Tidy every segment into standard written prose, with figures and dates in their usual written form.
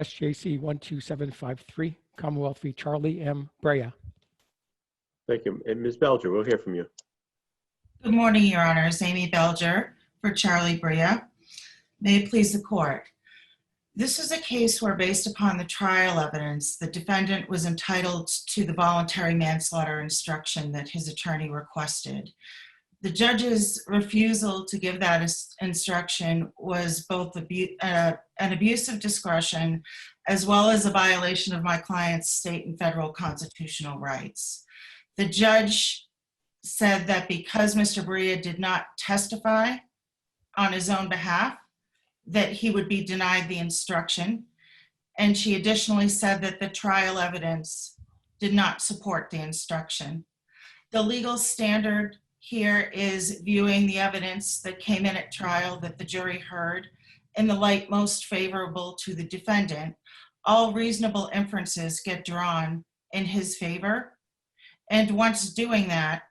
SJC-12753, Commonwealth v. Charlie M. Brea. Thank you. And Ms. Belger, we'll hear from you. Good morning, Your Honors. Amy Belger for Charlie Brea. May it please the court. This is a case where, based upon the trial evidence, the defendant was entitled to the voluntary manslaughter instruction that his attorney requested. The judge's refusal to give that instruction was both an abuse of discretion as well as a violation of my client's state and federal constitutional rights. The judge said that because Mr. Brea did not testify on his own behalf, that he would be denied the instruction. And she additionally said that the trial evidence did not support the instruction. The legal standard here is viewing the evidence that came in at trial that the jury heard in the light most favorable to the defendant. All reasonable inferences get drawn in his favor. And once doing that,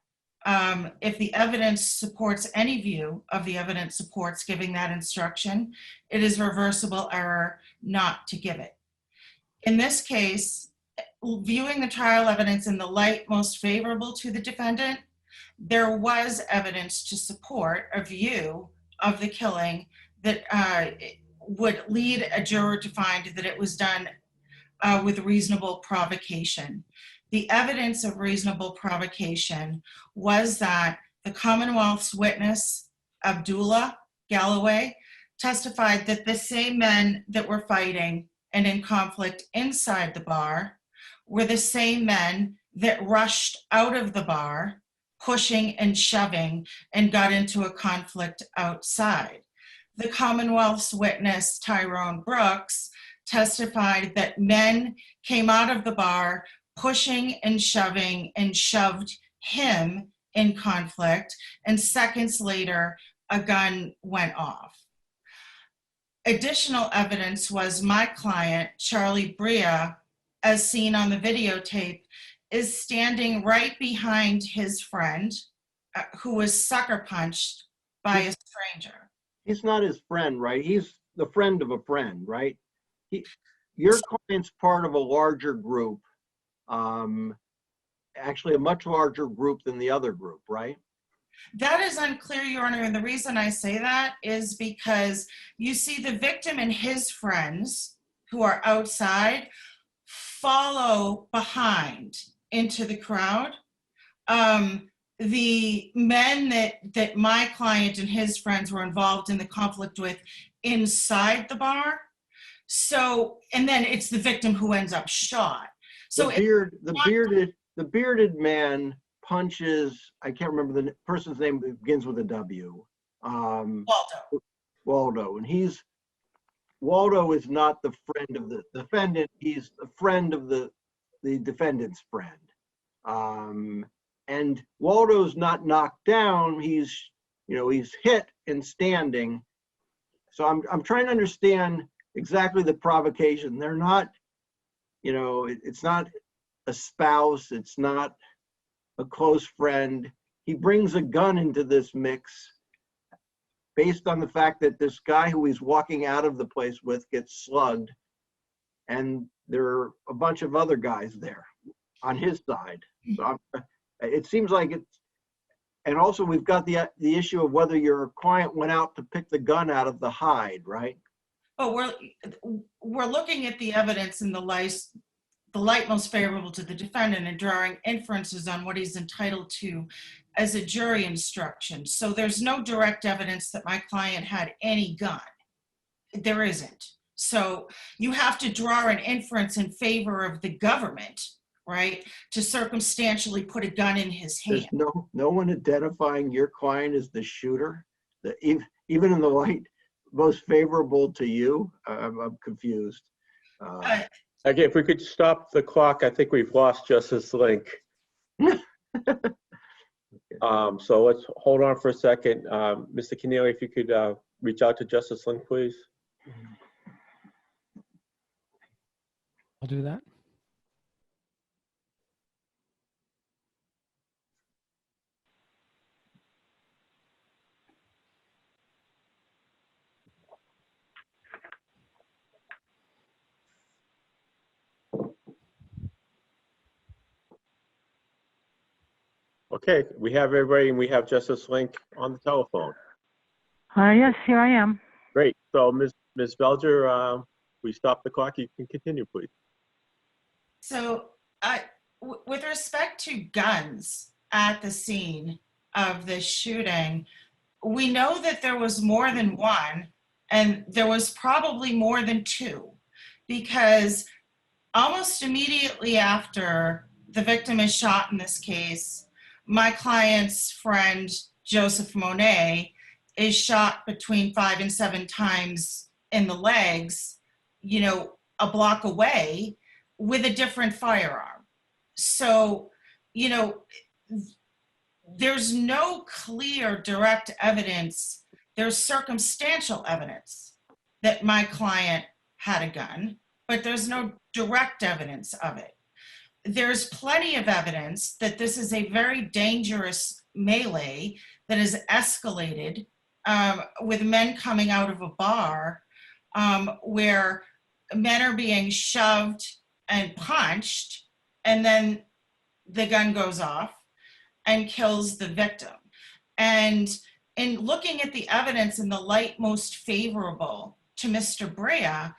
if the evidence supports any view of the evidence supports giving that instruction, it is reversible error not to give it. In this case, viewing the trial evidence in the light most favorable to the defendant, there was evidence to support a view of the killing that would lead a juror to find that it was done with reasonable provocation. The evidence of reasonable provocation was that the Commonwealth's witness, Abdullah Galloway, testified that the same men that were fighting and in conflict inside the bar were the same men that rushed out of the bar, pushing and shoving, and got into a conflict outside. The Commonwealth's witness, Tyrone Brooks, testified that men came out of the bar pushing and shoved him in conflict, and seconds later, a gun went off. Additional evidence was my client, Charlie Brea, as seen on the videotape, is standing right behind his friend, who was sucker punched by a stranger. He's not his friend, right? He's the friend of a friend, right? Your client's part of a larger group, actually a much larger group than the other group, right? That is unclear, Your Honor, and the reason I say that is because you see the victim and his friends who are outside follow behind into the crowd. The men that my client and his friends were involved in the conflict with inside the bar. So, and then it's the victim who ends up shot. So the bearded man punches, I can't remember the person's name, that begins with a W. Waldo. And Waldo is not the friend of the defendant, he's the friend of the defendant's friend. And Waldo's not knocked down, he's hit and standing. So I'm trying to understand exactly the provocation. They're not, it's not a spouse, it's not a close friend. He brings a gun into this mix based on the fact that this guy who he's walking out of the place with gets slugged, and there are a bunch of other guys there on his side. So it seems like it's, and also we've got the issue of whether your client went out to pick the gun out of the hide, right? But we're looking at the evidence in the light most favorable to the defendant and drawing inferences on what he's entitled to as a jury instruction. So there's no direct evidence that my client had any gun. There isn't. So you have to draw an inference in favor of the government, right, to circumstantially put a gun in his hand. There's no one identifying your client as the shooter, even in the light most favorable to you. I'm confused. Okay, if we could stop the clock, I think we've lost Justice Link. So let's hold on for a second. Mr. Keneally, if you could reach out to Justice Link, please. I'll do that. Okay, we have everybody, and we have Justice Link on the telephone. Yes, here I am. Great. So, Ms. Belger, we stop the clock. You can continue, please. So with respect to guns at the scene of the shooting, we know that there was more than one, and there was probably more than two, because almost immediately after the victim is shot in this case, my client's friend, Joseph Monet, is shot between 5 and 7 times in the legs, a block away with a different firearm. So, there's no clear direct evidence. There's circumstantial evidence that my client had a gun, but there's no direct evidence of it. There's plenty of evidence that this is a very dangerous melee that has escalated with men coming out of a bar where men are being shoved and punched, and then the gun goes off and kills the victim. And in looking at the evidence in the light most favorable to Mr. Brea,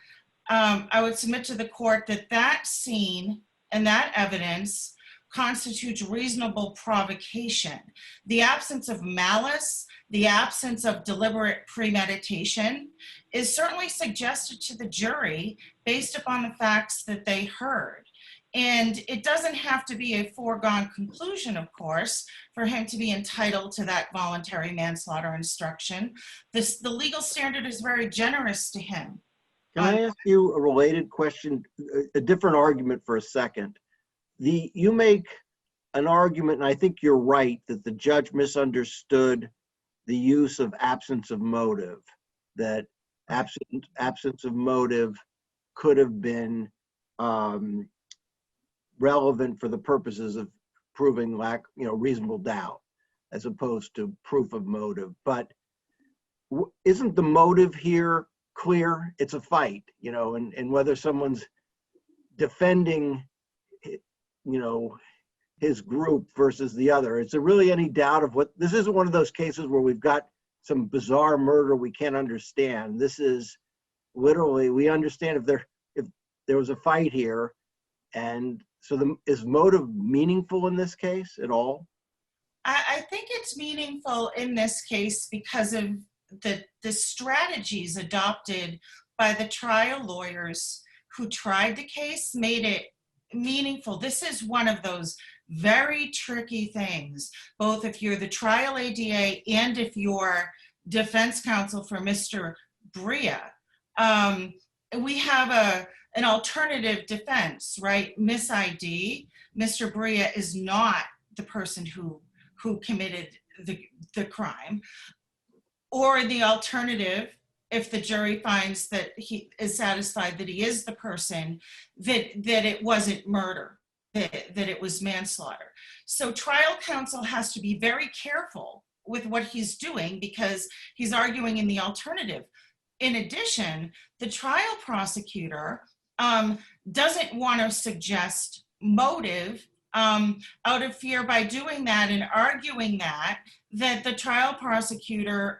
I would submit to the court that that scene and that evidence constitutes reasonable provocation. The absence of malice, the absence of deliberate premeditation is certainly suggested to the jury based upon the facts that they heard. And it doesn't have to be a foregone conclusion, of course, for him to be entitled to that voluntary manslaughter instruction. The legal standard is very generous to him. Can I ask you a related question, a different argument for a second? You make an argument, and I think you're right, that the judge misunderstood the use of absence of motive, that absence of motive could have been relevant for the purposes of proving reasonable doubt, as opposed to proof of motive. But isn't the motive here clear? It's a fight, and whether someone's defending, his group versus the other. Is there really any doubt of what, this isn't one of those cases where we've got some bizarre murder we can't understand. This is literally, we understand if there was a fight here, and so is motive meaningful in this case at all? I think it's meaningful in this case because of the strategies adopted by the trial lawyers who tried the case made it meaningful. This is one of those very tricky things, both if you're the trial ADA and if you're defense counsel for Mr. Brea. We have an alternative defense, right? Mis-ID. Mr. Brea is not the person who committed the crime. Or the alternative, if the jury finds that he is satisfied that he is the person, that it wasn't murder, that it was manslaughter. So trial counsel has to be very careful with what he's doing because he's arguing in the alternative. In addition, the trial prosecutor doesn't want to suggest motive out of fear by doing that and arguing that the trial prosecutor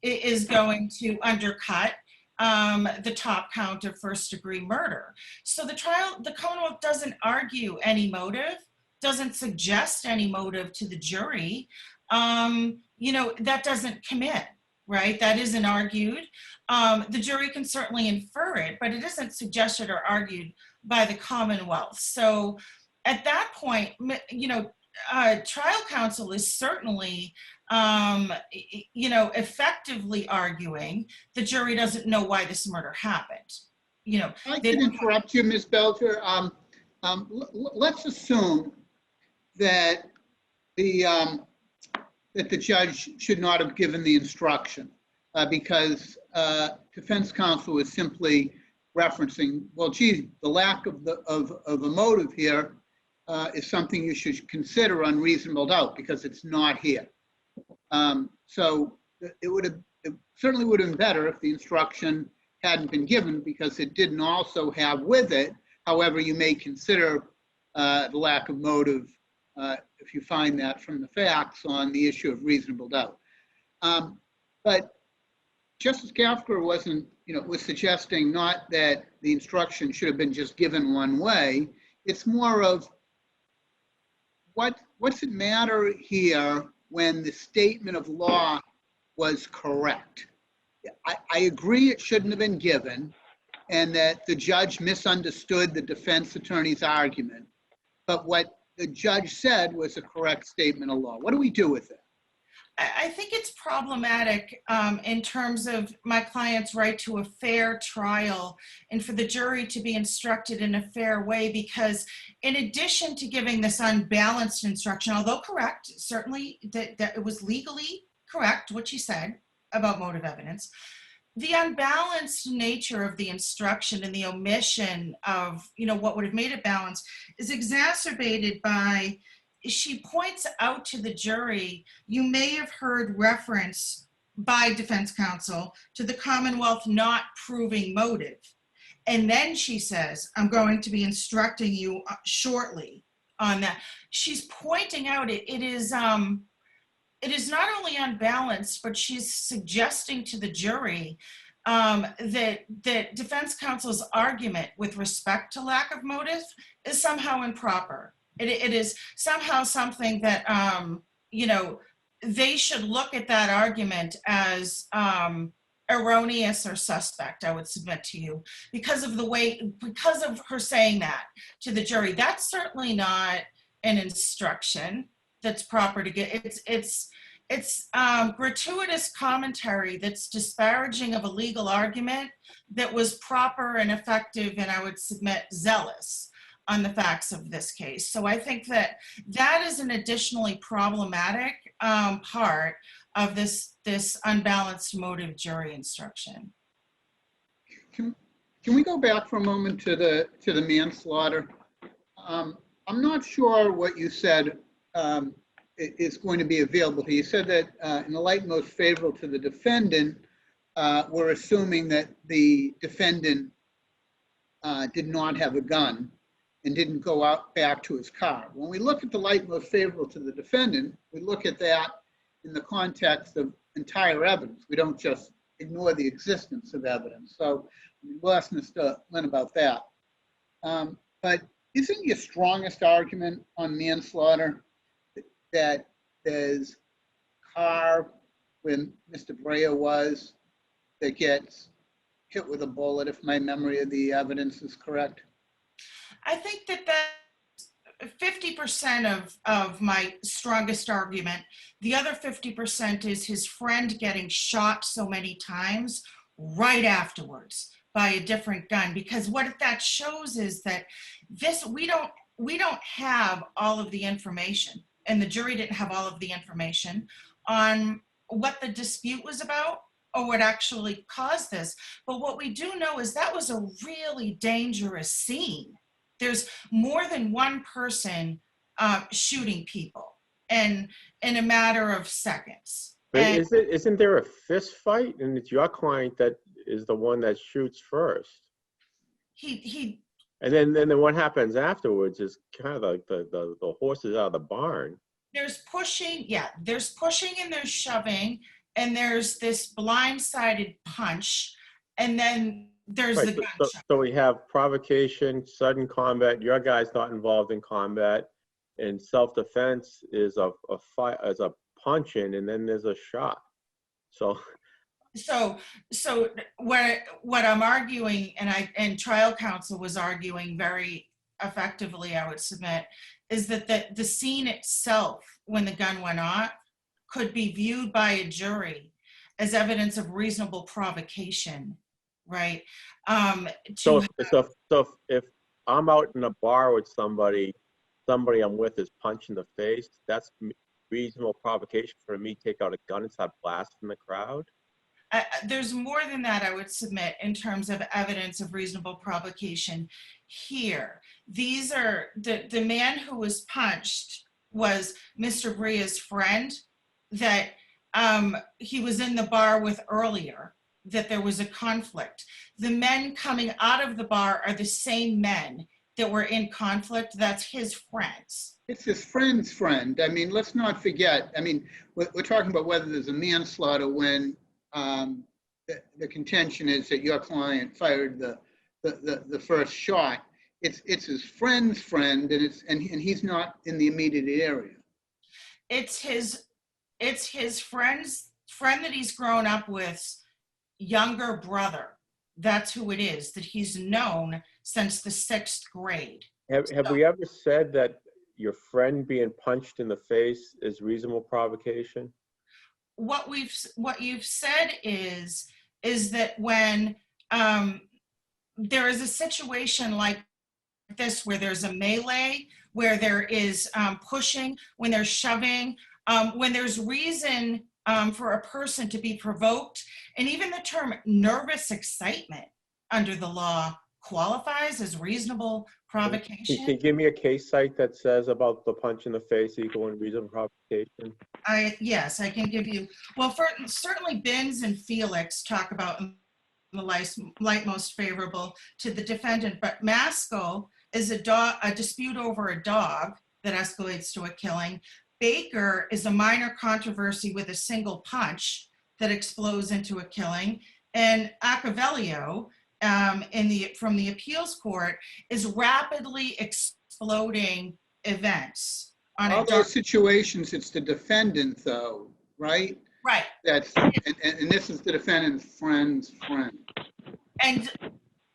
is going to undercut the top count of first-degree murder. So the Commonwealth doesn't argue any motive, doesn't suggest any motive to the jury. That doesn't come in, right? That isn't argued. The jury can certainly infer it, but it isn't suggested or argued by the Commonwealth. So at that point, trial counsel is certainly, effectively arguing the jury doesn't know why this murder happened. I can interrupt you, Ms. Belger. Let's assume that the judge should not have given the instruction because defense counsel is simply referencing, well, gee, the lack of a motive here is something you should consider unreasonable doubt because it's not here. So it certainly would have been better if the instruction hadn't been given because it didn't also have with it, however you may consider the lack of motive if you find that from the facts on the issue of reasonable doubt. But Justice Kafka was suggesting not that the instruction should have been just given one way. It's more of what's it matter here when the statement of law was correct? I agree it shouldn't have been given and that the judge misunderstood the defense attorney's argument. But what the judge said was a correct statement of law. What do we do with it? I think it's problematic in terms of my client's right to a fair trial and for the jury to be instructed in a fair way, because in addition to giving this unbalanced instruction, although correct, certainly that it was legally correct what she said about motive evidence, the unbalanced nature of the instruction and the omission of what would have made it balanced is exacerbated by, she points out to the jury, you may have heard reference by defense counsel to the Commonwealth not proving motive. And then she says, I'm going to be instructing you shortly on that. She's pointing out it is not only unbalanced, but she's suggesting to the jury that defense counsel's argument with respect to lack of motive is somehow improper. It is somehow something that, they should look at that argument as erroneous or suspect, I would submit to you, because of her saying that to the jury. That's certainly not an instruction that's proper to get. It's gratuitous commentary that's disparaging of a legal argument that was proper and effective, and I would submit zealous on the facts of this case. So I think that is an additionally problematic part of this unbalanced motive jury instruction. Can we go back for a moment to the manslaughter? I'm not sure what you said is going to be available here. You said that in the light most favorable to the defendant, we're assuming that the defendant did not have a gun and didn't go out back to his car. When we look at the light most favorable to the defendant, we look at that in the context of entire evidence. We don't just ignore the existence of evidence. So we'll ask Mr. Lynn about that. But isn't your strongest argument on manslaughter that there's a car when Mr. Brea was that gets hit with a bullet, if my memory of the evidence is correct? I think that 50% of my strongest argument. The other 50% is his friend getting shot so many times right afterwards by a different gun, because what that shows is that we don't have all of the information, and the jury didn't have all of the information on what the dispute was about or what actually caused this. But what we do know is that was a really dangerous scene. There's more than one person shooting people and in a matter of seconds. But isn't there a fist fight? And it's your client that is the one that shoots first. And then what happens afterwards is kind of like the horses out of the barn. There's pushing and there's shoving, and there's this blindsided punch, and then there's the gunshot. So we have provocation, sudden combat. Your guy's not involved in combat, and self-defense is a fight, as a punch in, and then there's a shot. So what I'm arguing, and trial counsel was arguing very effectively, I would submit, is that the scene itself, when the gun went off, could be viewed by a jury as evidence of reasonable provocation, right? So if I'm out in a bar with somebody I'm with is punched in the face, that's reasonable provocation for me to take out a gun and start blasting the crowd? There's more than that, I would submit, in terms of evidence of reasonable provocation here. These are, the man who was punched was Mr. Brea's friend that he was in the bar with earlier, that there was a conflict. The men coming out of the bar are the same men that were in conflict, that's his friends. It's his friend's friend. I mean, let's not forget, I mean, we're talking about whether there's a manslaughter when the contention is that your client fired the first shot. It's his friend's friend, and he's not in the immediate area. It's his friend that he's grown up with, younger brother. That's who it is, that he's known since the 6th grade. Have we ever said that your friend being punched in the face is reasonable provocation? What you've said is that when there is a situation like this where there's a melee, where there is pushing, when there's shoving, when there's reason for a person to be provoked, and even the term nervous excitement under the law qualifies as reasonable provocation. Can you give me a case site that says about the punch in the face equaling reasonable provocation? Yes, I can give you, well, certainly Binns and Felix talk about the light most favorable to the defendant, but Maskell is a dispute over a dog that escalates to a killing. Baker is a minor controversy with a single punch that explodes into a killing. And Accavelio from the appeals court is rapidly exploding events. All those situations, it's the defendant though, right? Right. And this is the defendant's friend's friend. And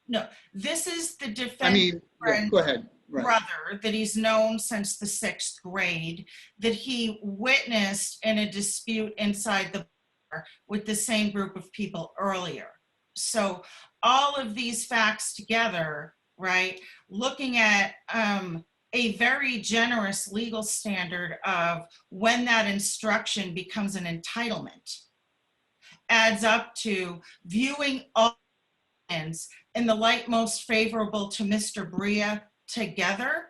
no, this is the defendant's I mean, friend's go ahead. Right. brother that he's known since the 6th grade, that he witnessed in a dispute inside the bar with the same group of people earlier. So all of these facts together, right, looking at a very generous legal standard of when that instruction becomes an entitlement, adds up to viewing all in the light most favorable to Mr. Brea together.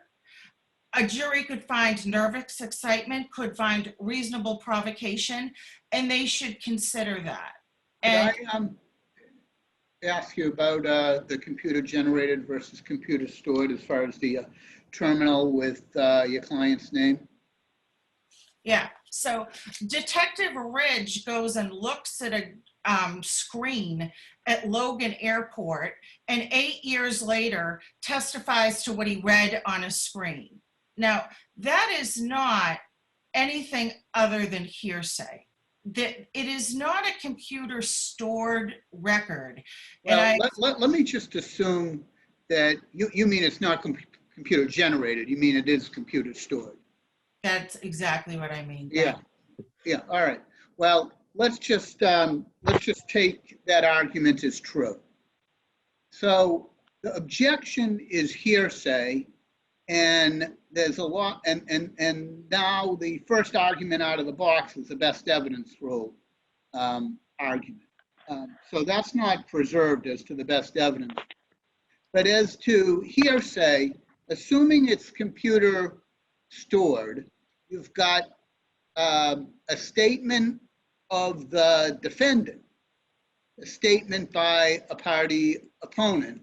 A jury could find nervous excitement, could find reasonable provocation, and they should consider that. And Could I ask you about the computer generated versus computer stored as far as the terminal with your client's name? yeah, so Detective Ridge goes and looks at a screen at Logan Airport, and 8 years later testifies to what he read on a screen. Now, that is not anything other than hearsay. That it is not a computer stored record. Well, let me just assume that you mean it's not computer generated. You mean it is computer stored. That's exactly what I mean. Yeah. All right. Well, let's just take that argument as true. So the objection is hearsay, and there's a lot, and now the first argument out of the box is the best evidence rule argument. So that's not preserved as to the best evidence. But as to hearsay, assuming it's computer stored, you've got a statement of the defendant, a statement by a party opponent,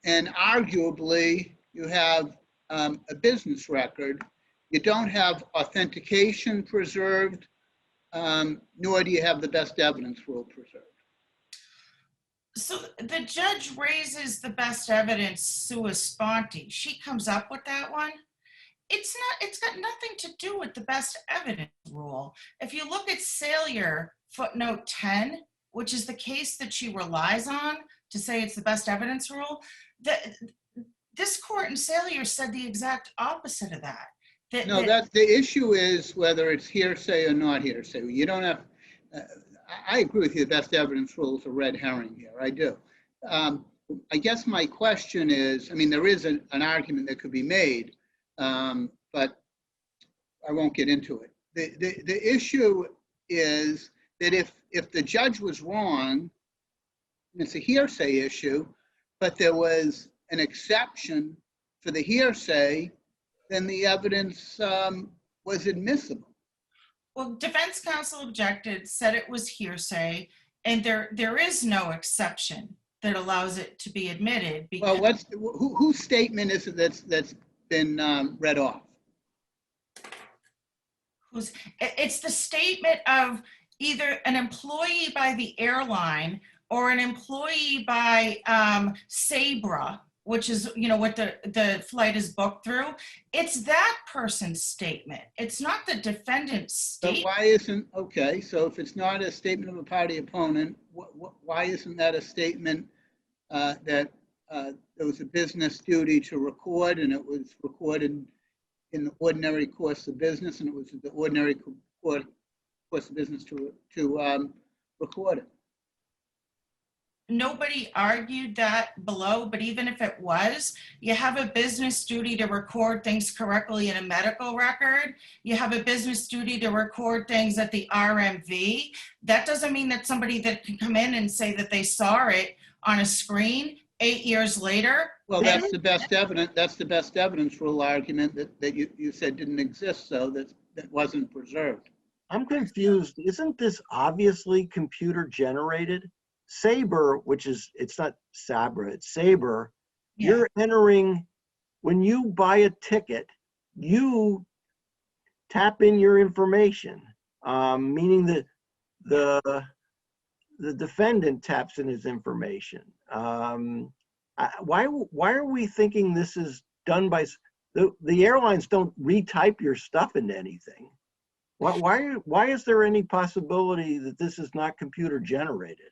and arguably you have a business record. You don't have authentication preserved, nor do you have the best evidence rule preserved. So the judge raises the best evidence sua sponte. She comes up with that one. It's got nothing to do with the best evidence rule. If you look at Salyer footnote 10, which is the case that she relies on to say it's the best evidence rule, this court in Salyer said the exact opposite of that. The issue is whether it's hearsay or not hearsay. You don't have, I agree with you, the best evidence rule is a red herring here, I do. I guess my question is, I mean, there is an argument that could be made, but I won't get into it. The issue is that if the judge was wrong, and it's a hearsay issue, but there was an exception for the hearsay, then the evidence was admissible. Well, defense counsel objected, said it was hearsay, and there is no exception that allows it to be admitted. Well, Because whose statement is it that's been read off? it's the statement of either an employee by the airline or an employee by Sabra, which is, what the flight is booked through. It's that person's statement. It's not the defendant's So statement. why isn't, okay, so if it's not a statement of a party opponent, why isn't that a statement that there was a business duty to record, and it was recorded in the ordinary course of business, and it was the ordinary course of business to record it? Nobody argued that below, but even if it was, you have a business duty to record things correctly in a medical record. You have a business duty to record things at the RMV. That doesn't mean that somebody that can come in and say that they saw it on a screen 8 years later. Well, that's the best evidence. That's the best evidence rule argument that you said didn't exist, so that wasn't preserved. I'm confused. Isn't this obviously computer generated? Sabre, it's not Sabra, it's Sabre. Yeah. You're entering, when you buy a ticket, you tap in your information, meaning that the defendant taps in his information. Why are we thinking this is done by, the airlines don't retype your stuff into anything? Why is there any possibility that this is not computer generated?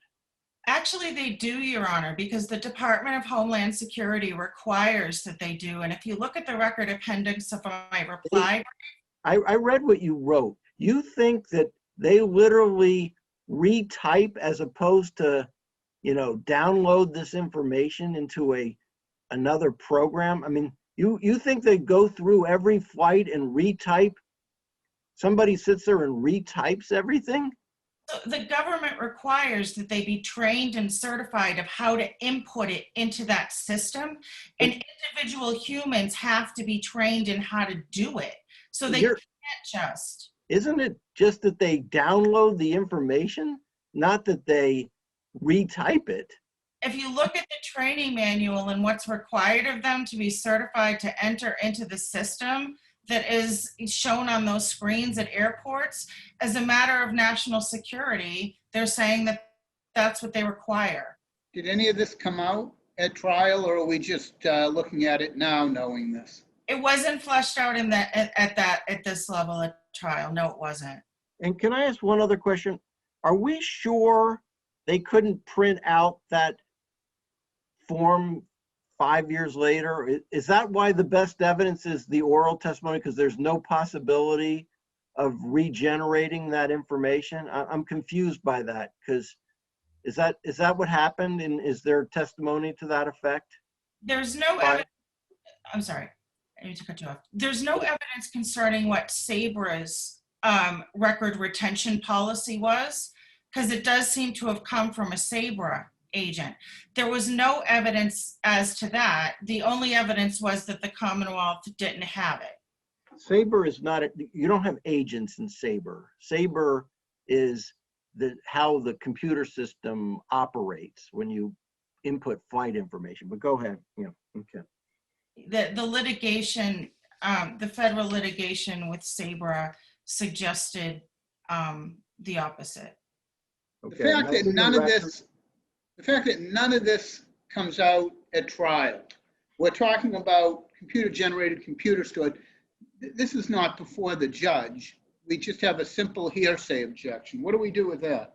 Actually, they do, Your Honor, because the Department of Homeland Security requires that they do. And if you look at the record appendix of my reply. I read what you wrote. You think that they literally retype as opposed to, download this information into another program? I mean, you think they go through every flight and retype? Somebody sits there and retypes everything? The government requires that they be trained and certified of how to input it into that system. And individual humans have to be trained in how to do it. So they can't just. Isn't it just that they download the information, not that they retype it? If you look at the training manual and what's required of them to be certified to enter into the system that is shown on those screens at airports, as a matter of national security, they're saying that that's what they require. Did any of this come out at trial, or are we just looking at it now knowing this? It wasn't fleshed out at this level at trial. No, it wasn't. And can I ask one other question? Are we sure they couldn't print out that form 5 years later? Is that why the best evidence is the oral testimony, because there's no possibility of regenerating that information? I'm confused by that, because is that what happened, and is there testimony to that effect? There's no evidence. I'm sorry, I need to cut you off. There's no evidence concerning what Sabra's record retention policy was, because it does seem to have come from a Sabra agent. There was no evidence as to that. The only evidence was that the Commonwealth didn't have it. Sabre is not, you don't have agents in Sabre. Sabre is how the computer system operates when you input flight information. But go ahead. Yeah, okay. The litigation, the federal litigation with Sabra suggested the opposite. Okay. The fact that none of this comes out at trial. We're talking about computer-generated, computer-stored. This is not before the judge. We just have a simple hearsay objection. What do we do with that?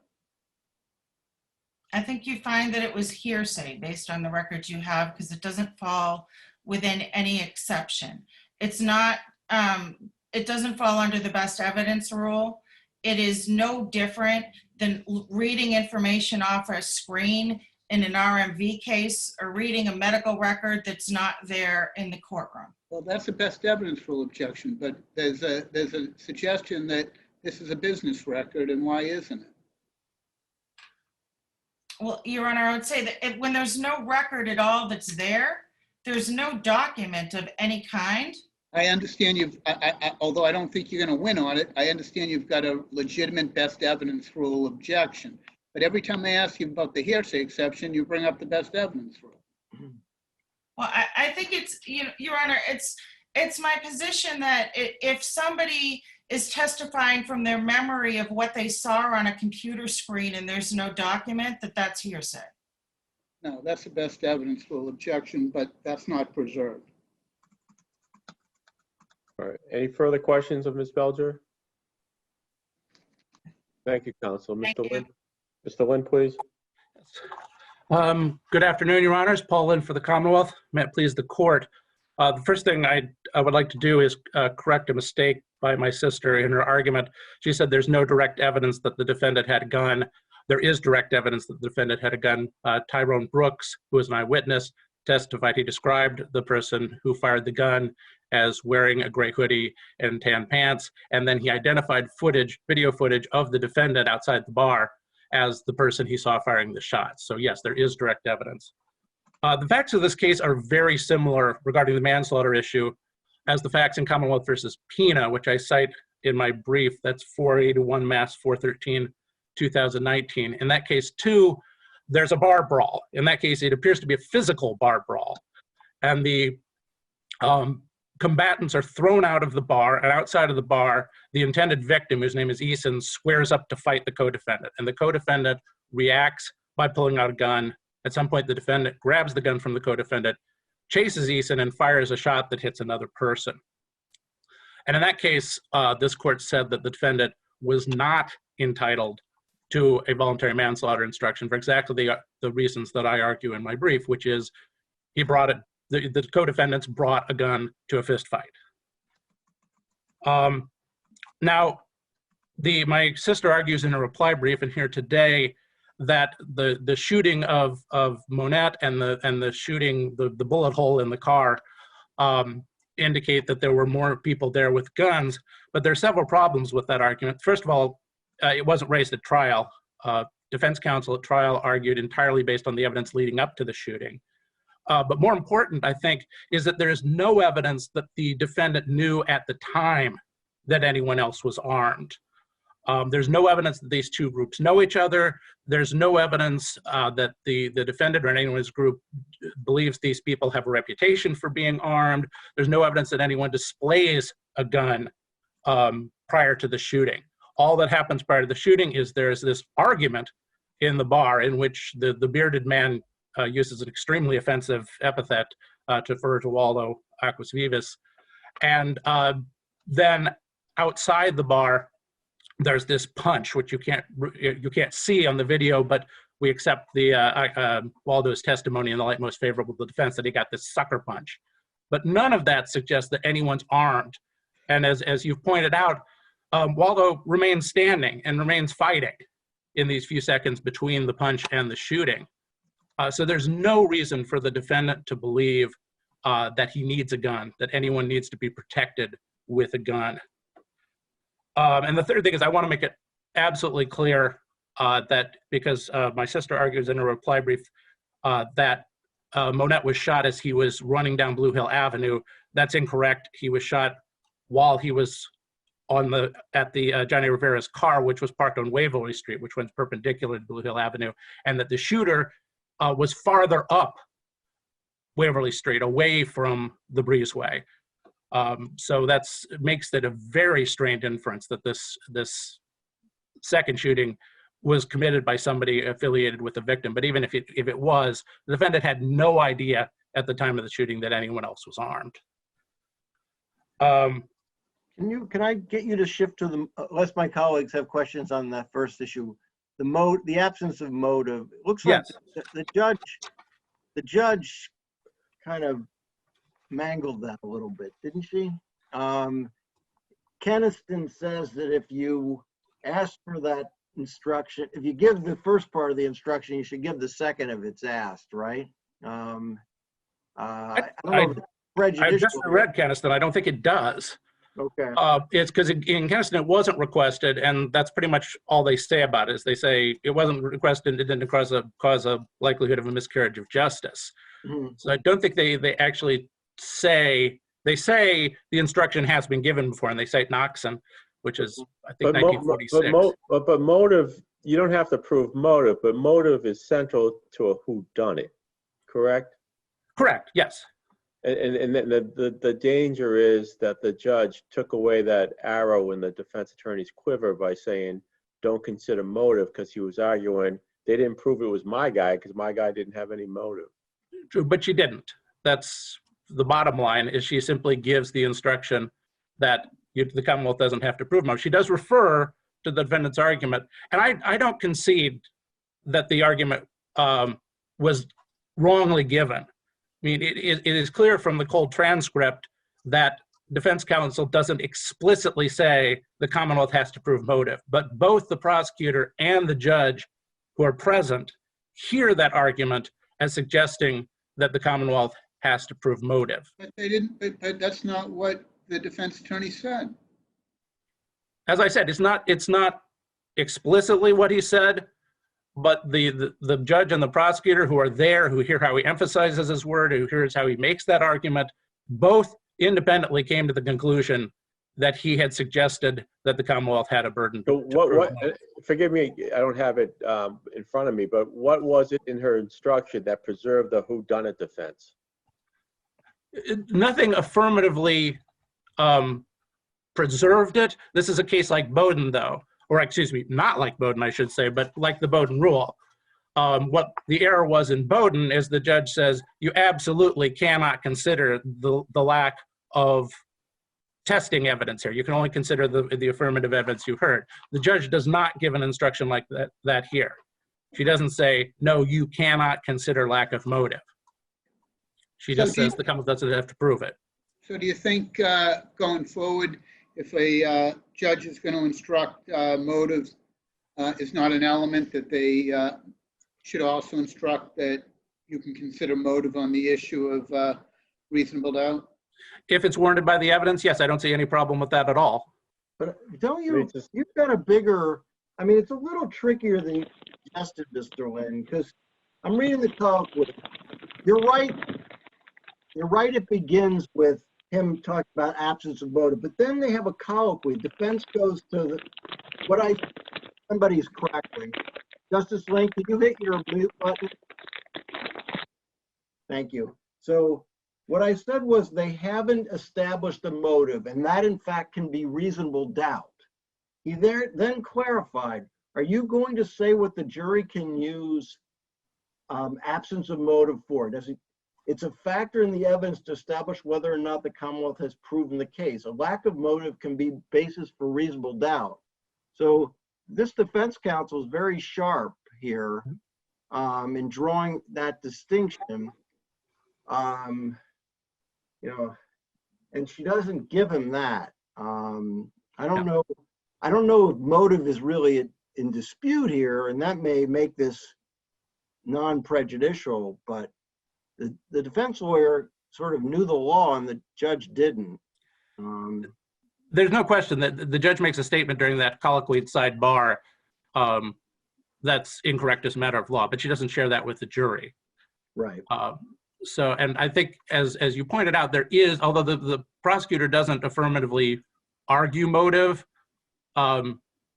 I think you find that it was hearsay based on the records you have, because it doesn't fall within any exception. It's not, it doesn't fall under the best evidence rule. It is no different than reading information off a screen in an RMV case or reading a medical record that's not there in the courtroom. Well, that's a best evidence rule objection, but there's a suggestion that this is a business record, and why isn't it? Well, Your Honor, I would say that when there's no record at all that's there, there's no document of any kind. I understand although I don't think you're going to win on it, I understand you've got a legitimate best evidence rule objection. But every time I ask you about the hearsay exception, you bring up the best evidence rule. Well, I think it's, Your Honor, it's my position that if somebody is testifying from their memory of what they saw on a computer screen and there's no document, that's hearsay. No, that's the best evidence rule objection, but that's not preserved. All right. Any further questions of Ms. Belger? Thank you, counsel. Thank Mr. you. Lynn? Mr. Lynn, please. Good afternoon, Your Honors. Paul Lynn for the Commonwealth. May it please the court. The first thing I would like to do is correct a mistake by my sister in her argument. She said there's no direct evidence that the defendant had a gun. There is direct evidence that the defendant had a gun. Tyrone Brooks, who was an eyewitness, testified he described the person who fired the gun as wearing a gray hoodie and tan pants, and then he identified video footage of the defendant outside the bar as the person he saw firing the shots. So yes, there is direct evidence. The facts of this case are very similar regarding the manslaughter issue as the facts in Commonwealth versus Pena, which I cite in my brief. That's 481 Mass 413, 2019. In that case, too, there's a bar brawl. In that case, it appears to be a physical bar brawl. And the combatants are thrown out of the bar, and outside of the bar, the intended victim, whose name is Eason, squares up to fight the co-defendant. And the co-defendant reacts by pulling out a gun. At some point, the defendant grabs the gun from the co-defendant, chases Eason, and fires a shot that hits another person. And in that case, this court said that the defendant was not entitled to a voluntary manslaughter instruction for exactly the reasons that I argue in my brief, which is he brought it, the co-defendants brought a gun to a fist fight. Now, my sister argues in a reply brief and here today that the shooting of Monette and the shooting, the bullet hole in the car indicate that there were more people there with guns, but there are several problems with that argument. First of all, it wasn't raised at trial. Defense counsel at trial argued entirely based on the evidence leading up to the shooting. But more important, I think, is that there is no evidence that the defendant knew at the time that anyone else was armed. There's no evidence that these two groups know each other. There's no evidence that the defendant or anyone in his group believes these people have a reputation for being armed. There's no evidence that anyone displays a gun prior to the shooting. All that happens prior to the shooting is there's this argument in the bar in which the bearded man uses an extremely offensive epithet to refer to Waldo Aquas Vivas. And then outside the bar, there's this punch, which you can't see on the video, but we accept the Waldo's testimony in the light most favorable to the defense that he got this sucker punch. But none of that suggests that anyone's armed. And as you've pointed out, Waldo remains standing and remains fighting in these few seconds between the punch and the shooting. So there's no reason for the defendant to believe that he needs a gun, that anyone needs to be protected with a gun. And the third thing is I want to make it absolutely clear that because my sister argues in a reply brief that Monette was shot as he was running down Blue Hill Avenue. That's incorrect. He was shot while he was at the Johnny Rivera's car, which was parked on Waverly Street, which went perpendicular to Blue Hill Avenue, and that the shooter was farther up Waverly Street, away from the breezeway. So that makes it a very strained inference that this second shooting was committed by somebody affiliated with the victim. But even if it was, the defendant had no idea at the time of the shooting that anyone else was armed. Can I get you to shift to the, unless my colleagues have questions on that first issue, the absence of motive. It looks like Yes. the judge kind of mangled that a little bit, didn't she? Keniston says that if you ask for that instruction, if you give the first part of the instruction, you should give the second if it's asked, right? I don't know if it's prejudicial. I just read Keniston. I don't think it does. Okay. It's because in Keniston it wasn't requested, and that's pretty much all they say about it. Is they say it wasn't requested, it didn't cause a likelihood of a miscarriage of justice. Mhm. So I don't think they actually say. They say the instruction has been given before, and they cite Noxon, which is I think 1946. But motive you don't have to prove motive, but motive is central to a whodunit, correct? Correct, yes. And the danger is that the judge took away that arrow in the defense attorney's quiver by saying, don't consider motive, because he was arguing they didn't prove it was my guy because my guy didn't have any motive. True, but she didn't. That's the bottom line, is she simply gives the instruction that the Commonwealth doesn't have to prove motive. She does refer to the defendant's argument, and I don't concede that the argument was wrongly given. I mean, it is clear from the cold transcript that defense counsel doesn't explicitly say the Commonwealth has to prove motive, but both the prosecutor and the judge who are present hear that argument as suggesting that the Commonwealth has to prove motive. But they didn't, but that's not what the defense attorney said. As I said, it's not explicitly what he said, but the judge and the prosecutor who are there, who hear how he emphasizes his word, who hears how he makes that argument, both independently came to the conclusion that he had suggested that the Commonwealth had a burden. So what forgive me, I don't have it in front of me, but what was it in her instruction that preserved the whodunit defense? Nothing affirmatively preserved it. This is a case like Bowden, though, or excuse me, not like Bowden, I should say, but like the Bowden rule. What the error was in Bowden is the judge says you absolutely cannot consider the lack of testing evidence here. You can only consider the affirmative evidence you heard. The judge does not give an instruction like that here. She doesn't say, no, you cannot consider lack of motive. She just says the Commonwealth doesn't have to prove it. So do you think going forward, if a judge is going to instruct motive is not an element, that they should also instruct that you can consider motive on the issue of reasonable doubt? If it's warranted by the evidence, yes, I don't see any problem with that at all. But don't you, you've got a bigger, I mean, it's a little trickier than you suggested, Mr. Lynn, because I'm reading the colloquy. You're right. You're right. It begins with him talking about absence of motive, but then they have a colloquy. Defense goes to somebody's crackling. Justice Lynn, can you hit your mute button? Thank you. So what I said was they haven't established a motive, and that in fact can be reasonable doubt. He then clarified, are you going to say what the jury can use absence of motive for? It's a factor in the evidence to establish whether or not the Commonwealth has proven the case. A lack of motive can be basis for reasonable doubt. So this defense counsel is very sharp here in drawing that distinction. You know, and she doesn't give him that. I don't know if motive is really in dispute here, and that may make this non-prejudicial, but the defense lawyer sort of knew the law and the judge didn't. There's no question that the judge makes a statement during that colloquy sidebar that's incorrect as a matter of law, but she doesn't share that with the jury. Right. So, and I think as you pointed out, there is, although the prosecutor doesn't affirmatively argue motive,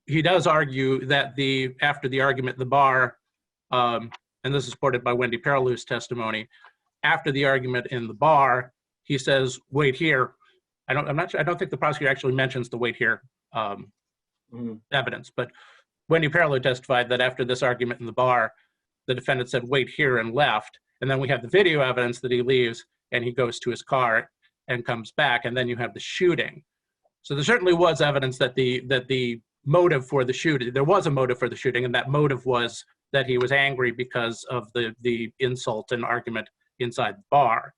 he does argue that after the argument in the bar, and this is supported by Wendy Perillou's testimony, after the argument in the bar, he says, wait here. I don't think the prosecutor actually mentions the wait here evidence, but Wendy Perilou testified that after this argument in the bar, the defendant said, wait here, and left. And then we have the video evidence that he leaves and he goes to his car and comes back, and then you have the shooting. So there certainly was evidence that the motive for the shooting, there was a motive for the shooting, and that motive was that he was angry because of the insult and argument inside the bar.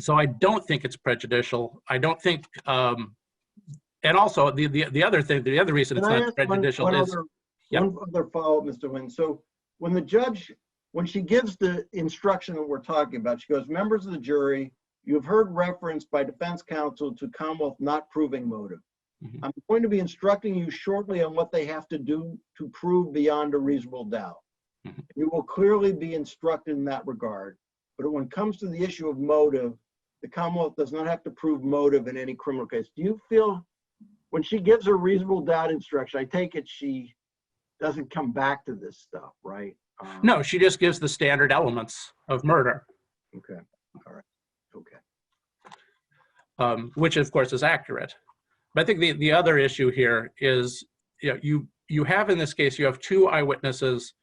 So I don't think it's prejudicial. I don't think, and also the other thing, the other reason it's not prejudicial is. One other follow-up, Mr. Wynn. So when the judge, when she gives the instruction that we're talking about, she goes, members of the jury, you have heard reference by defense counsel to Commonwealth not proving motive. Mm-hmm. I'm going to be instructing you shortly on what they have to do to prove beyond a reasonable doubt. Mm-hmm. You will clearly be instructed in that regard. But when it comes to the issue of motive, the Commonwealth does not have to prove motive in any criminal case. Do you feel, when she gives her reasonable doubt instruction, I take it she doesn't come back to this stuff, right? No, she just gives the standard elements of murder, Okay, all right, okay. which of course is accurate. But I think the other issue here is, you have in this case, you have two eyewitnesses,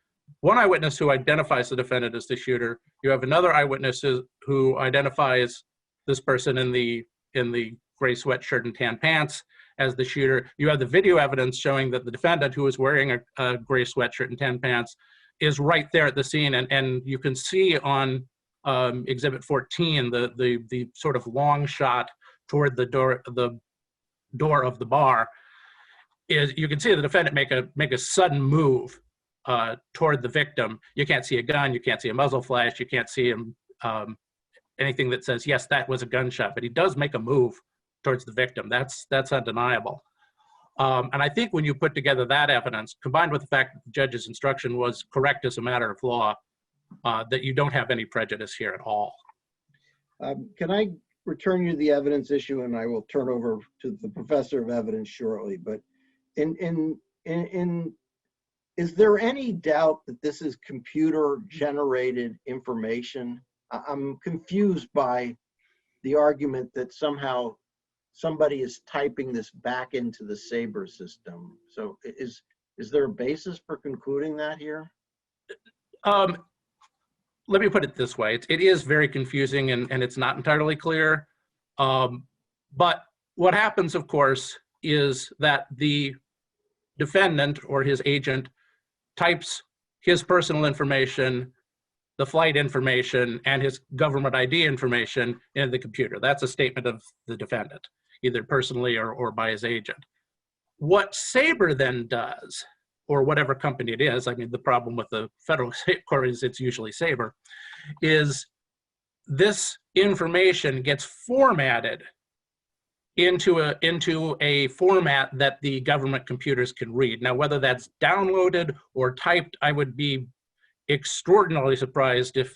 one eyewitness who identifies the defendant as the shooter. You have another eyewitness who identifies this person in the gray sweatshirt and tan pants as the shooter. You have the video evidence showing that the defendant, who is wearing a gray sweatshirt and tan pants, is right there at the scene. And you can see on Exhibit 14, the sort of long shot toward the door of the bar, is you can see the defendant make a sudden move toward the victim. You can't see a gun, you can't see a muzzle flash, you can't see him anything that says, yes, that was a gunshot, but he does make a move towards the victim. That's undeniable. And I think when you put together that evidence, combined with the fact that the judge's instruction was correct as a matter of law, that you don't have any prejudice here at all. Can I return you to the evidence issue, and I will turn over to the professor of evidence shortly, but is there any doubt that this is computer generated information? I'm confused by the argument that somehow somebody is typing this back into the SABRE system. So is there a basis for concluding that here? Let me put it this way. It is very confusing and it's not entirely clear. But what happens, of course, is that the defendant or his agent types his personal information, the flight information, and his government ID information into the computer. That's a statement of the defendant, either personally or by his agent. What SABRE then does, or whatever company it is, I mean, the problem with the federal court is it's usually SABRE, is this information gets formatted into a format that the government computers can read. Now, whether that's downloaded or typed, I would be extraordinarily surprised if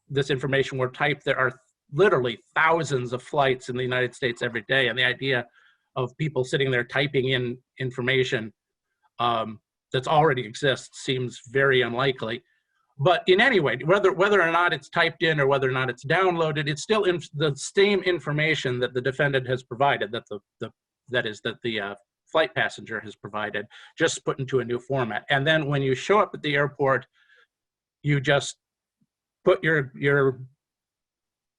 this information were typed. There are literally thousands of flights in the United States every day, and the idea of people sitting there typing in information that's already exists seems very unlikely. But in any way, whether or not it's typed in or whether or not it's downloaded, it's still the same information that the defendant has provided, that the flight passenger has provided, just put into a new format. And then when you show up at the airport, you just put your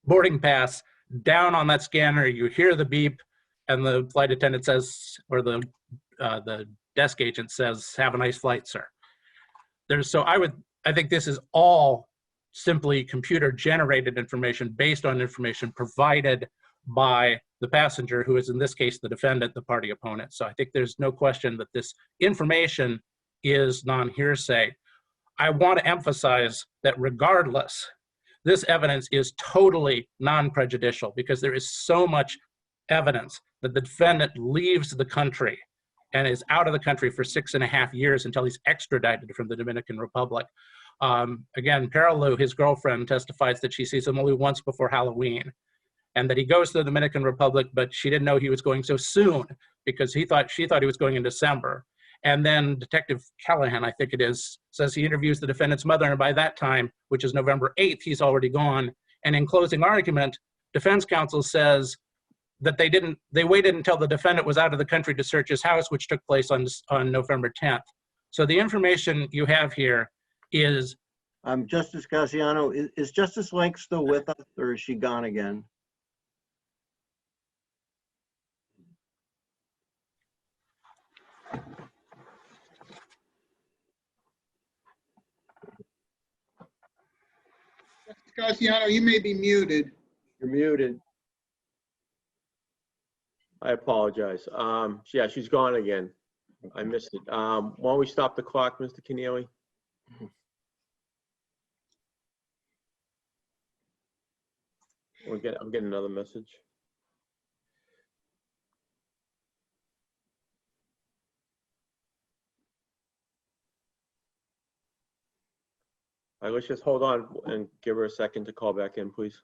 boarding pass down on that scanner, you hear the beep, and the flight attendant says, or the desk agent says, "Have a nice flight, sir." I think this is all simply computer generated information based on information provided by the passenger, who is in this case the defendant, the party opponent. So I think there's no question that this information is non-hearsay. I want to emphasize that regardless, this evidence is totally non-prejudicial because there is so much evidence that the defendant leaves the country and is out of the country for 6.5 years until he's extradited from the Dominican Republic. Again, Perilou, his girlfriend, testifies that she sees him only once before Halloween, and that he goes to the Dominican Republic, but she didn't know he was going so soon because she thought he was going in December. And then Detective Callahan, I think it is, says he interviews the defendant's mother, and by that time, which is November 8th, he's already gone. And in closing argument, defense counsel says that they waited until the defendant was out of the country to search his house, which took place on November 10th. So the information you have here is... Justice Casiano, is Justice Link still with us, or is she gone again? Casiano, you may be muted. You're muted. I apologize. Yeah, she's gone again. I missed it. Why don't we stop the clock, Mr. Keneally? I'm getting another message. All right, let's just hold on and give her a second to call back in, please.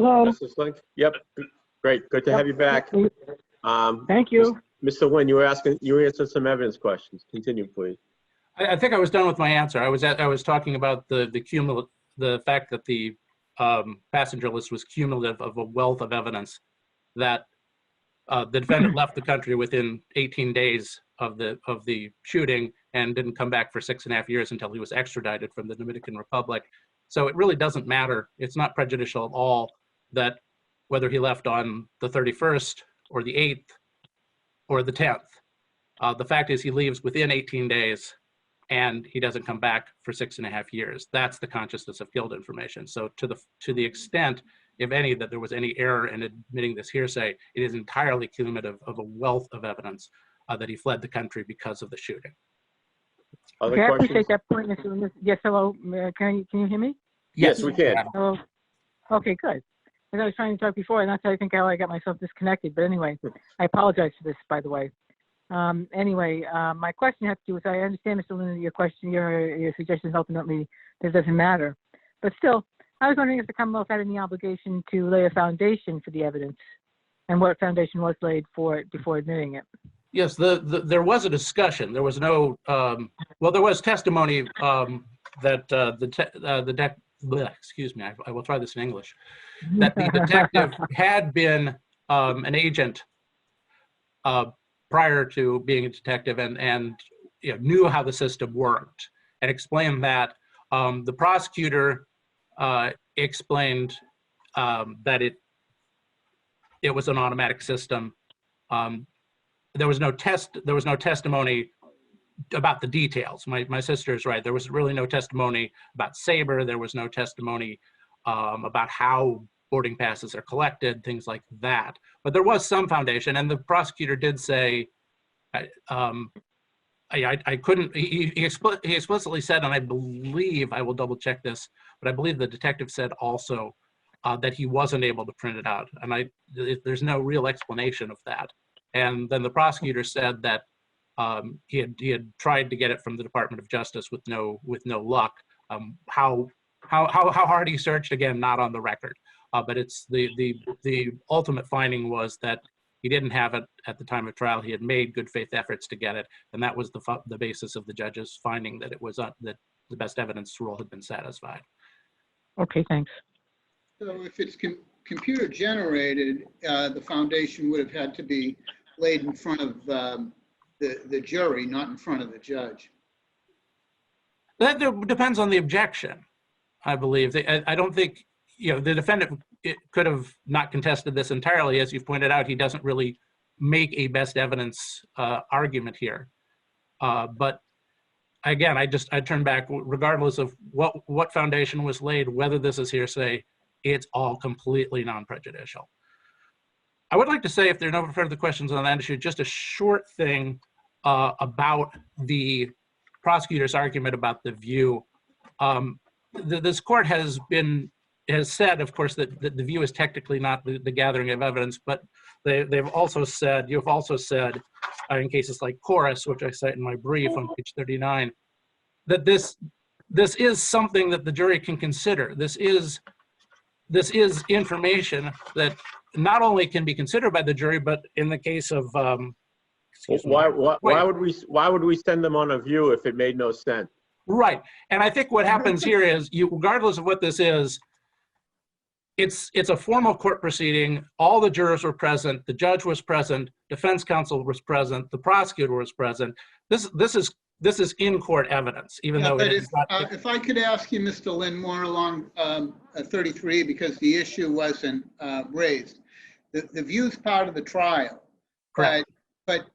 Hello. Justice Link? Yep, great, good to have you back. Thank you. Mr. Nguyen, you were answering some evidence questions. Continue, please. I think I was done with my answer. I was talking about the fact that the passenger list was cumulative of a wealth of evidence that the defendant left the country within 18 days of the shooting and didn't come back for 6.5 years until he was extradited from the Dominican Republic. So it really doesn't matter. It's not prejudicial at all that whether he left on the 31st or the 8th or the 10th. The fact is he leaves within 18 days and he doesn't come back for 6.5 years. That's the consciousness of guilt information. So to the extent, if any, that there was any error in admitting this hearsay, it is entirely cumulative of a wealth of evidence that he fled the country because of the shooting. Other Okay, I questions? appreciate that point, Mr. Lewis. Yes, hello. Can you hear me? Yes, we can. Hello. Okay, good. As I was trying to talk before, and that's how I think how I got myself disconnected. But anyway, I apologize for this, by the way. My question has to do with, I understand, Mr. Luna, your question, your suggestions ultimately, this doesn't matter. But still, I was wondering if the Commonwealth had any obligation to lay a foundation for the evidence and what foundation was laid for it before admitting it. Yes, there was a discussion. There was no, well, there was testimony that excuse me, I will try this in English, that the detective had been an agent prior to being a detective and you know, knew how the system worked and explained that. The prosecutor explained that it was an automatic system. There was no testimony about the details. My sister is right. There was really no testimony about Sabre. There was no testimony about how boarding passes are collected, things like that. But there was some foundation, and the prosecutor did say, I couldn't, he explicitly said, and I believe, I will double check this, but I believe the detective said also that he wasn't able to print it out. And there's no real explanation of that. And then the prosecutor said that he had tried to get it from the Department of Justice with no luck. How hard he searched, again, not on the record. But it's the ultimate finding was that he didn't have it at the time of trial. He had made good faith efforts to get it, and that was the basis of the judge's finding that it was that the best evidence rule had been satisfied. Okay, thanks. So if it's computer generated, the foundation would have had to be laid in front of the jury, not in front of the judge. That depends on the objection, I believe. I don't think, you know, the defendant could have not contested this entirely. As you've pointed out, he doesn't really make a best evidence argument here. But again, I turn back, regardless of what foundation was laid, whether this is hearsay, it's all completely non-prejudicial. I would like to say, if there are no further questions on that issue, just a short thing about the prosecutor's argument about the view. This court has said, of course, that the view is technically not the gathering of evidence, but you've also said, in cases like Chorus, which I cite in my brief on page 39, that this is something that the jury can consider. This is information that not only can be considered by the jury, but in the case of why would we send them on a view if it made no sense? Right, and I think what happens here is, regardless of what this is, it's a formal court proceeding. All the jurors were present. The judge was present. Defense counsel was present. The prosecutor was present. This is in-court evidence, even though it is not. If I could ask you, Mr. Lynn, more along 33, because the issue wasn't raised. The view is part of the trial. Correct. But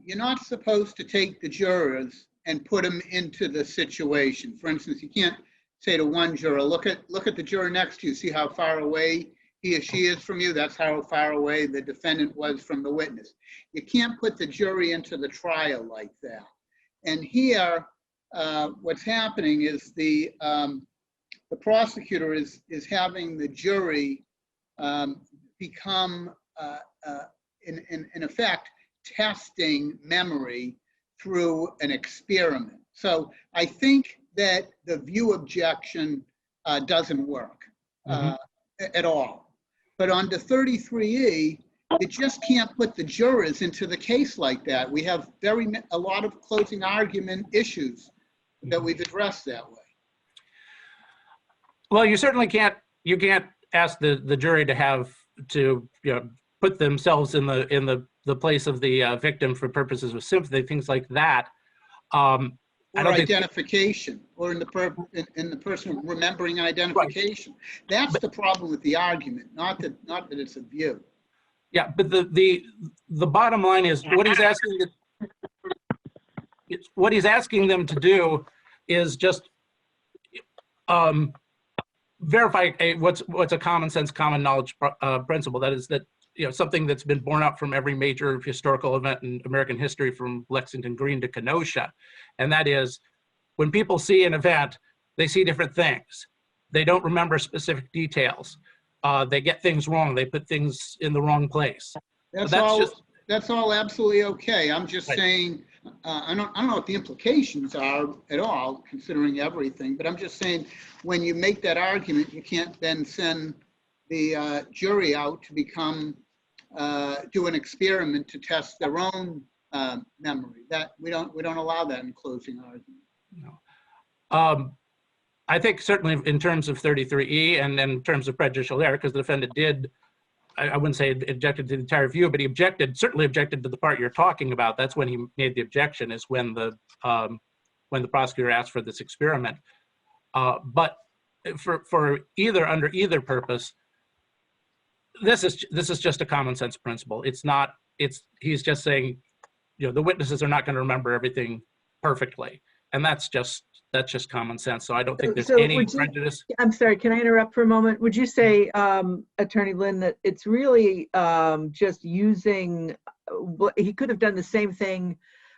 you're not supposed to take the jurors and put them into the situation. For instance, you can't say to one juror, look at the juror next to you, see how far away he or she is from you. That's how far away the defendant was from the witness. You can't put the jury into the trial like that. And here, what's happening is the prosecutor is having the jury become, in effect, testing memory through an experiment. So I think that the view objection doesn't work at all. But under 33E, you just can't put the jurors into the case like that. We have a lot of closing argument issues that we've addressed that way. Well, you certainly can't ask the jury to put themselves in the place of the victim for purposes of sympathy, things like that. Or identification, or in the person remembering identification. Right. That's the problem with the argument, not that it's a view. Yeah, but the bottom line is what he's asking them to do is just verify what's a common sense, common knowledge principle. That is that something that's been borne out from every major historical event in American history, from Lexington Green to Kenosha, and that is when people see an event, they see different things. They don't remember specific details. They get things wrong. They put things in the wrong place. That's all absolutely okay. I'm just saying, I don't know what the implications are at all, considering everything, but I'm just saying, when you make that argument, you can't then send the jury out to do an experiment to test their own memory. That we don't allow that in closing argument. No. I think certainly in terms of 33E and in terms of prejudicial error, because the defendant did, I wouldn't say objected to the entire view, but he certainly objected to the part you're talking about. That's when he made the objection, is when the prosecutor asked for this experiment. But for under either purpose, this is just a common sense principle. He's just saying, the witnesses are not going to remember everything perfectly, and that's just common sense. So I don't think there's any prejudice. I'm sorry, can I interrupt for a moment? Would you say, Attorney Lynn, that it's really just using, he could have done the same thing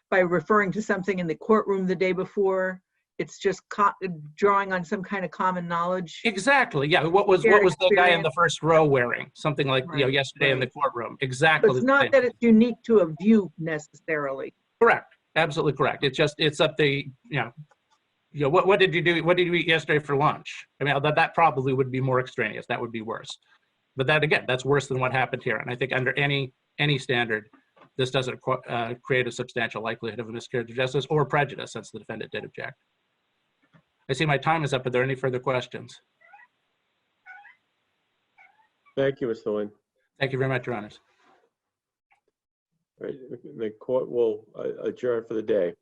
by referring to something in the courtroom the day before? It's just drawing on some kind of common knowledge? Exactly, yeah. What was the guy in the first row wearing? Something like, yesterday in the courtroom. Exactly. But it's not that it's unique to a view necessarily. Correct, absolutely correct. It's up to, what did you do? What did you eat yesterday for lunch? I mean, that probably would be more extraneous. That would be worse. But that, again, that's worse than what happened here. And I think under any standard, this doesn't create a substantial likelihood of a miscarriage of justice or prejudice, since the defendant did object. I see my time is up. Are there any further questions? Thank you, Mr. Lynn. Thank you very much, Your Honors. All right, the court will adjourn for the day.